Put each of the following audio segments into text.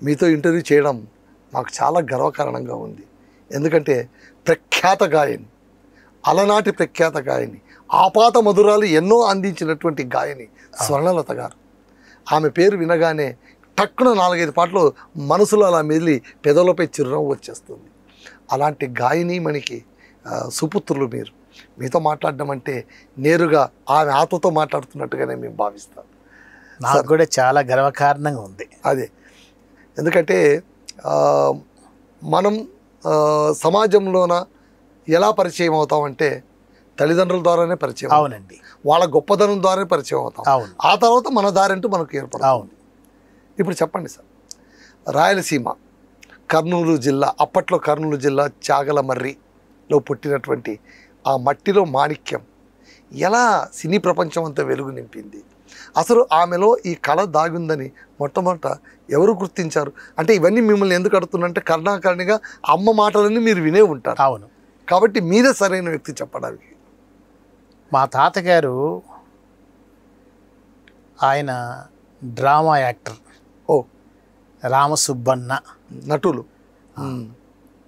మీతో ఇంటర్వ్యూ చేయడం మాకు చాలా గర్వకారణంగా ఉంది. ఎందుకంటే ప్రఖ్యాత గాయని, అలనాటి ప్రఖ్యాత గాయని, ఆపాత మధురాలు ఎన్నో అందించినటువంటి గాయని స్వర్ణలత గారు. ఆమె పేరు వినగానే టక్కున 4-5 పాటలు మనసులో అలా మెదిలి పెదవులపై చిరునవ్వు వచ్చేస్తుంది. అలాంటి గాయని మనకి సుపుత్రులు మీరు. మీతో మాట్లాడడం అంటే నేరుగా ఆమె ఆత్మతో మాట్లాడుతున్నట్టుగానే మేము భావిస్తాం. నాకు కూడా చాలా గర్వకారణంగా ఉంది. అదే, ఎందుకంటే మనం సమాజంలోన ఎలా పరిచయం అవుతామంటే తల్లిదండ్రుల ద్వారానే పరిచయం. అవునండి. వాళ్ళ గొప్పదనం ద్వారానే పరిచయం అవుతాం. అవును. ఆ తర్వాత మన దారంటూ మనకు ఏర్పడుతుంది. అవును. ఇప్పుడు చెప్పండి సార్, రాయలసీమ కర్నూలు జిల్లా, అప్పట్లో కర్నూలు జిల్లా చాగలమర్రిలో పుట్టినటువంటి ఆ మట్టిలో మాణిక్యం ఎలా సినీ ప్రపంచం అంతా వెలుగు నింపింది? అసలు ఆమెలో ఈ కళ దాగుందని మొట్టమొదట ఎవరు గుర్తించారు? అంటే ఇవన్నీ మిమ్మల్ని ఎందుకు అడుగుతున్నంటే కర్ణాకర్ణిగా అమ్మ మాటలన్నీ మీరు వినే ఉంటారు. అవును. కాబట్టి మీరే సరైన వ్యక్తి చెప్పడానికి. మా తాతగారు ఆయన డ్రామా యాక్టర్. ఓ, రామసుబ్బన్న నటులు.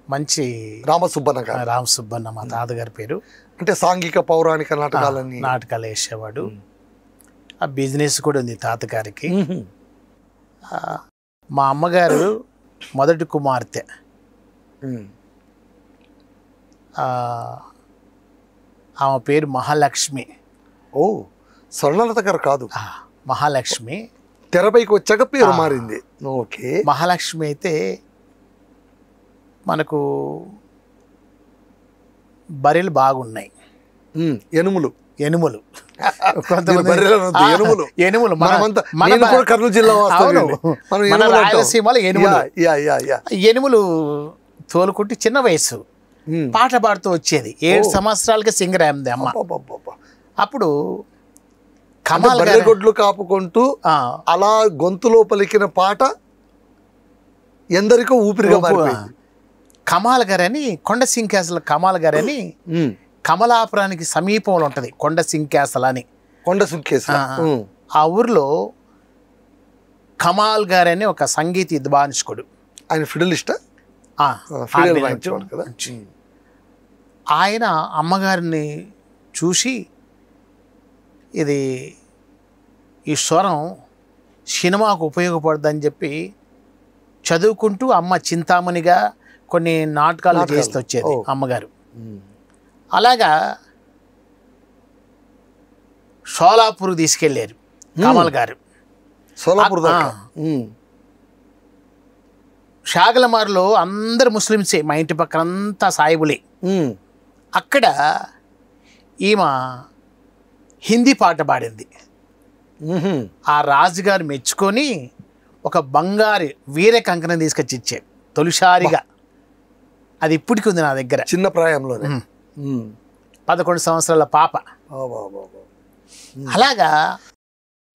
మంచి రామసుబ్బన్న గారు. రామసుబ్బన్న మా తాతగారి పేరు. అంటే సాంఘిక పౌరాణిక నాటకాలన్నీ నాటకాలు వేసేవాడు. ఆ బిజినెస్ కూడా ఉంది తాతగారికి. మా అమ్మగారు మొదటి కుమార్తె. ఆమె పేరు మహాలక్ష్మి. ఓ, స్వర్ణలత గారు కాదు, మహాలక్ష్మి. తెరపైకి వచ్చాక పేరు మారింది. ఓకే. మహాలక్ష్మి అయితే మనకు బర్రెలు బాగున్నాయి. ఎనుములు ఎనుములు ఎనుములు కర్నూలు జిల్లా రాయలసీమలో ఎనుములు తోలుకుంటే చిన్న వయసు పాట పాడుతూ వచ్చేది. 7 సంవత్సరాలకి సింగర్ అయింది అమ్మ. అప్పుడు కమాల్ గొడ్లు కాపుకుంటూ అలా గొంతులో పలికిన పాట ఎందరికో ఊపిరిగా మారిపోయింది. కమాల్ గారని కొండ సింకాసల కమాల్ గారని కమలాపురానికి సమీపంలో ఉంటుంది కొండ సింకాసల అని. కొండ సింకేసల ఆ ఊర్లో కమాల్ గారని ఒక సంగీత విద్వాంసుకుడు. ఆయన ఫిడలిస్ట్. ఆయన అమ్మగారిని చూసి ఇది ఈ స్వరం సినిమాకు ఉపయోగపడుతుందని చెప్పి చదువుకుంటూ అమ్మ చింతామణిగా కొన్ని నాటకాలు చేస్తూ వచ్చేది అమ్మగారు. అలాగా షోలాపూర్ తీసుకెళ్ళారు కమల్ గారు. సోలాపూర్ షాగలమార్లో అందరు ముస్లిమ్సే, మా ఇంటి పక్కన అంతా సాయిబులే. అక్కడ ఈమె హిందీ పాట పాడింది. ఆ రాజుగారు మెచ్చుకొని ఒక బంగారు వీర కంకణం తీసుకొచ్చి ఇచ్చాడు తొలిసారిగా. అది ఇప్పటికి ఉంది నా దగ్గర. చిన్న ప్రాయంలోనే 11 సంవత్సరాల పాప. అలాగా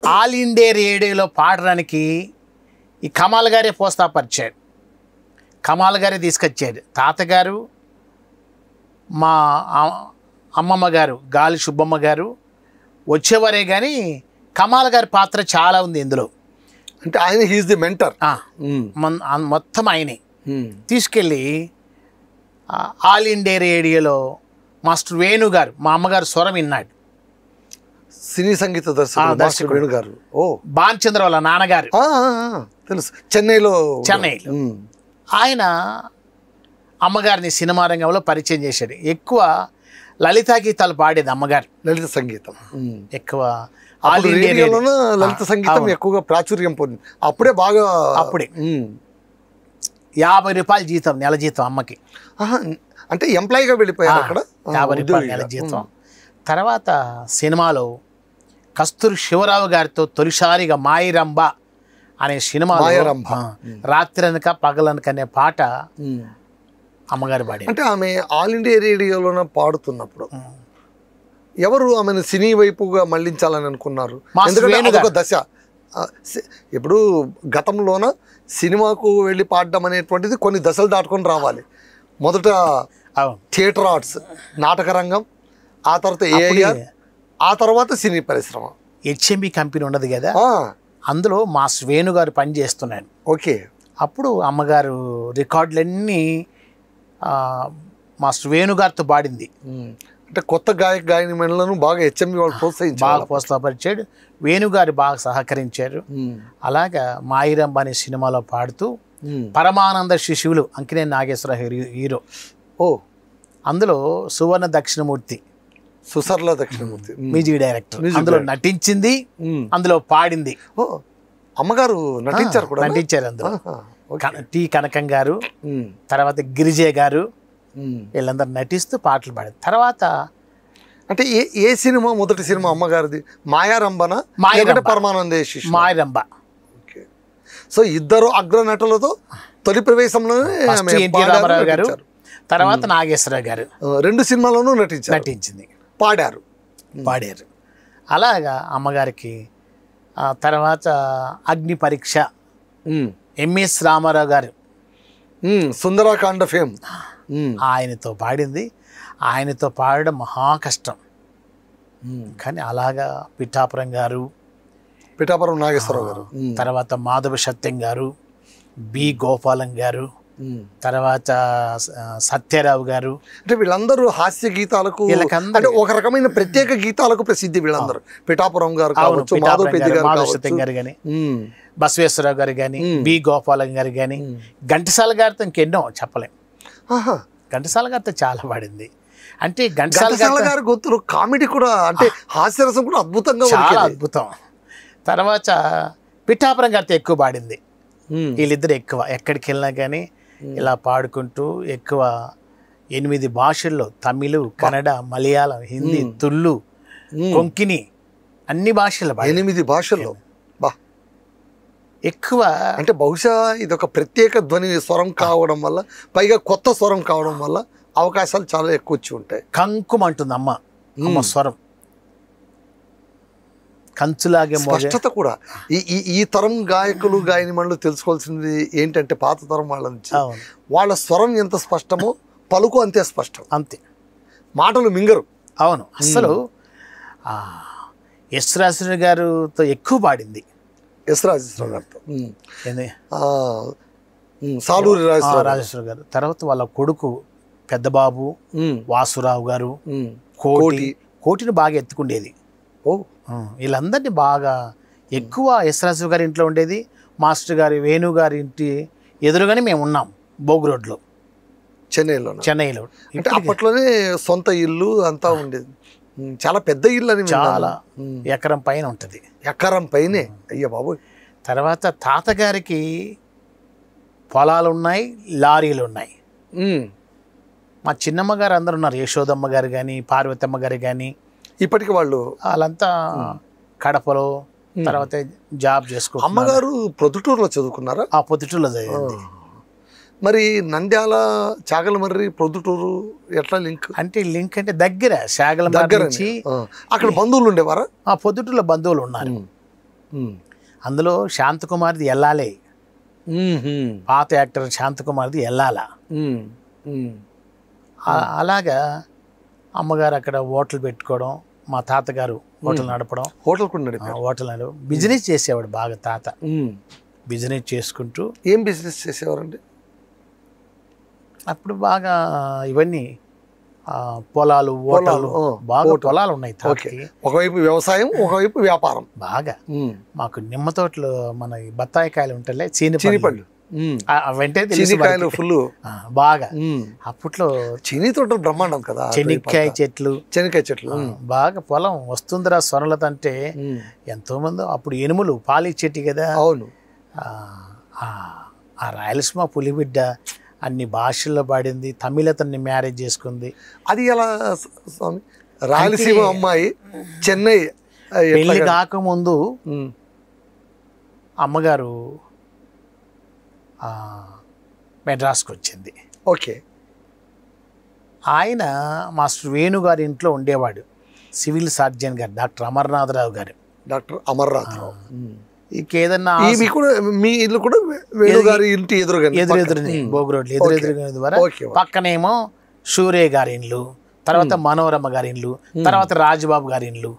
ఆల్ ఇండియా రేడియోలో పాడడానికి ఈ కమాల్ గారే పోస్తాపరిచాడు. కమాల్ గారే తీసుకొచ్చాడు. తాతగారు, మా అమ్మమ్మ గారు గాలి సుబ్బమ్మ గారు వచ్చేవారే కానీ కమాల్ గారి పాత్ర చాలా ఉంది ఇందులో. అంటే ఆయన హీస్ ది మెంటర్. మొత్తం ఆయనే తీసుకెళ్ళి ఆల్ ఇండియా రేడియోలో మాస్టర్ వేణు గారు, మా అమ్మగారు స్వరం విన్నాడు. సినీ సంగీత దర్శకుడు వేణు గారు. ఓ, భానుచంద్ర వాళ్ళ నాన్నగారు తెలుసు, చెన్నైలో. ఆయన అమ్మగారిని సినిమా రంగంలో పరిచయం చేశాడు. ఎక్కువ లలితా గీతాలు పాడేది అమ్మగారు. లలిత సంగీతం ఎక్కువ లలిత సంగీతం ఎక్కువగా ప్రాచుర్యం పొందింది అప్పుడే. బాగా అప్పుడే 50 రూపాయల జీతం, నెల జీతం అమ్మకి. అంటే ఎంప్లాయీగా వెళ్ళిపోయారు అక్కడ. 50 రూపాయల నెల జీతం. తర్వాత సినిమాలో కస్తూరి శివరావు గారితో తొలిసారిగా మాయిరంబ అనే సినిమా, రాత్రనక పగలనక అనే పాట అమ్మగారు పాడి. అంటే ఆమె ఆల్ ఇండియా రేడియోలోనే పాడుతున్నప్పుడు ఎవరు ఆమెను సినీ వైపుగా మళ్లించాలని అనుకున్నారు? ఎందుకంటే ఒక దశ. ఇప్పుడు గతంలోన సినిమాకు వెళ్ళి పాడడం అనేటువంటిది కొన్ని దశలు దాటుకొని రావాలి. మొదట థియేటర్ ఆర్ట్స్, నాటక రంగం, ఆ తర్వాత ఏఐఆర్, ఆ తర్వాత సినీ పరిశ్రమ. హెచ్ఎంబి కంపెనీ ఉన్నది కదా, అందులో మా వేణు గారు పని చేస్తున్నాను. ఓకే. అప్పుడు అమ్మగారు రికార్డులన్నీ మాస్టర్ వేణుగారితో పాడింది. అంటే కొత్త గాయని మండలను బాగా హెచ్ఎంవి వాళ్ళు బాగా ప్రోత్సాహపరిచాడు. వేణుగారు బాగా సహకరించారు. అలాగా మాయిరంబ అనే సినిమాలో పాడుతూ పరమానంద శిశువులు అంకినేని నాగేశ్వర హీరో. అందులో సువర్ణ దక్షిణమూర్తి సుసర్ల దక్షిణమూర్తి మ్యూజిక్ డైరెక్టర్ అందులో నటించింది, అందులో పాడింది. అమ్మగారు నటించారు కూడా. నటించారు అందులో. టి కనకం గారు, తర్వాత గిరిజే గారు, వీళ్ళందరూ నటిస్తూ పాటలు పాడారు. తర్వాత అంటే ఏ సినిమా మొదటి సినిమా అమ్మగారిది? మాయారంభన, పరమానంద శిశువు? మాయరంభ. సో ఇద్దరు అగ్ర నటులతో తొలి ప్రవేశంలోనే ఎన్టీ రామారావు గారు, తర్వాత నాగేశ్వరరావు గారు 2 సినిమాల్లోనూ నటించింది, పాడారు. అలాగా అమ్మగారికి. తర్వాత అగ్ని పరీక్ష ఎంఎస్ రామారావు గారు, సుందరాకాండ ఫేమ్, ఆయనతో పాడింది. ఆయనతో పాడడం మహా కష్టం. కానీ అలాగా పిఠాపురం గారు, పిఠాపురం నాగేశ్వరరావు గారు, తర్వాత మాధవ సత్యం గారు, బి గోపాలం గారు, తర్వాత సత్యరావు గారు, అంటే వీళ్ళందరూ హాస్య గీతాలకు, అంటే ఒక రకమైన ప్రత్యేక గీతాలకు ప్రసిద్ధి వీళ్ళందరూ. పిఠాపురం గారు కావచ్చు, మాధవ సత్యం గారు కానీ, బసవేశ్వరరావు గారు కానీ, బి గోపాలం గారు కానీ, ఘంటసాల గారితో ఇంకెన్నో చెప్పలేం. ఘంటసాల గారితో చాలా పాడింది. అంటే ఘంటసాల గారి గొంతులు కామెడీ కూడా, అంటే హాస్యరసం కూడా అద్భుతంగా, చాలా అద్భుతం. తర్వాత పిఠాపురం గారితో ఎక్కువ పాడింది. వీళ్ళిద్దరు ఎక్కువ ఎక్కడికి వెళ్ళినా కానీ ఇలా పాడుకుంటూ ఎక్కువ 8 భాషల్లో, తమిళ్, కన్నడ, మలయాళం, హిందీ, తుళ్ళు, కొంకిని, అన్ని భాషల్లో 8 భాషల్లో ఎక్కువ. అంటే బహుశా ఇది ఒక ప్రత్యేక ధ్వని స్వరం కావడం వల్ల, పైగా కొత్త స్వరం కావడం వల్ల అవకాశాలు చాలా ఎక్కువ వచ్చి ఉంటాయి. కంకుమంటుంది అమ్మ స్వరం, కంచులాగే స్పష్టత కూడా. ఈ తరం గాయకులు గాయనిమణులు తెలుసుకోవాల్సింది ఏంటంటే, పాత తరం వాళ్ళ నుంచి వాళ్ళ స్వరం ఎంత స్పష్టమో పలుకు అంతే స్పష్టం, అంతే, మాటలు మింగరు. అవును, అసలు ఎస్ రాజేశ్వర గారితో ఎక్కువ పాడింది. ఎస్ రాజేశ్వర గారితో, సాలూరి రాజేశ్వర గారు. తర్వాత వాళ్ళ కొడుకు పెద్దబాబు, వాసురావు గారు, కోటిని బాగా ఎత్తుకుండేది. వీళ్ళందరినీ బాగా ఎక్కువ ఎస్ రాజు గారి ఇంట్లో ఉండేది. మాస్టర్ గారి వేణు గారి ఇంటి ఎదురుగానే మేము ఉన్నాం, బోగు రోడ్లో, చెన్నైలో. అంటే అప్పట్లోనే సొంత ఇల్లు అంతా ఉండేది, చాలా పెద్ద ఇల్లు అని. చాలా ఎకరం పైన ఉంటుంది. ఎకరం పైనే, అయ్యా బాబు. తర్వాత తాతగారికి పొలాలు ఉన్నాయి, లారీలు ఉన్నాయి. మా చిన్నమ్మ గారు అందరు ఉన్నారు, యశోదమ్మ గారు కానీ, పార్వతమ్మ గారు కానీ. ఇప్పటికి వాళ్ళంతా కడపలో తర్వాత జాబ్ చేసుకుంటారు. అమ్మగారు ప్రొద్దుటూరులో చదువుకున్నారా? పొద్దుటూరులో చదివింది. మరి నంద్యాల, చాగలమర్రి, ప్రొద్దుటూరు ఎట్లా లింక్? అంటే దగ్గర, చాగలమర్రి నుంచి. అక్కడ బంధువులు ఉండేవారా? పొద్దుటూరులో బంధువులు ఉన్నారు. అందులో శాంతకుమార్ది ఎల్లాలే, పాత యాక్టర్ శాంతకుమార్ది ఎల్లాల. అలాగా అమ్మగారు అక్కడ హోటల్ పెట్టుకోవడం, మా తాతగారు హోటల్ నడపడం. హోటల్ బిజినెస్ చేసేవాడు బాగా తాత. బిజినెస్ చేసుకుంటూ. ఏం బిజినెస్ చేసేవారండి అప్పుడు? బాగా ఇవన్నీ పొలాలు, హోటల్, బాగా పొలాలు ఉన్నాయి. ఒకవైపు వ్యవసాయం, ఒకవైపు వ్యాపారం. బాగా మాకు నిమ్మ తోటలు, మన బత్తాయికాయలు ఉంటాయి, చీనిపళ్ళు, చీనికాయలు ఫుల్ బాగా. అప్పట్లో చీనీ తోటలు బ్రహ్మాండం కదా, చెనిక్కాయ చెట్లు బాగా. పొలం వస్తుందిరా సొనలత అంటే ఎంతో మంది. అప్పుడు ఎనుములు పాలిచ్చేటి కదా. అవును. ఆ రాయలసీమ పులిబిడ్డ అన్ని భాషల్లో పాడింది. తమిళతన్ని మ్యారేజ్ చేసుకుంది. అది ఎలా స్వామి? రాయలసీమ అమ్మాయి చెన్నై పెళ్లి కాకముందు అమ్మగారు మెడ్రాస్కి వచ్చింది. ఓకే. ఆయన మాస్టర్ వేణు గారి ఇంట్లో ఉండేవాడు, సివిల్ సర్జన్ గారు, డాక్టర్ అమర్నాథరావు గారు. ఇంకేదన్నా మీ ఇల్లు కూడా వేణు గారి ఇంటి ఎదురెదురుని, బోగు రోడ్లు ఎదురెదురుగా. పక్కనేమో సూర్య గారి ఇల్లు, తర్వాత మనోరమ గారి ఇల్లు, తర్వాత రాజబాబు గారి ఇల్లు.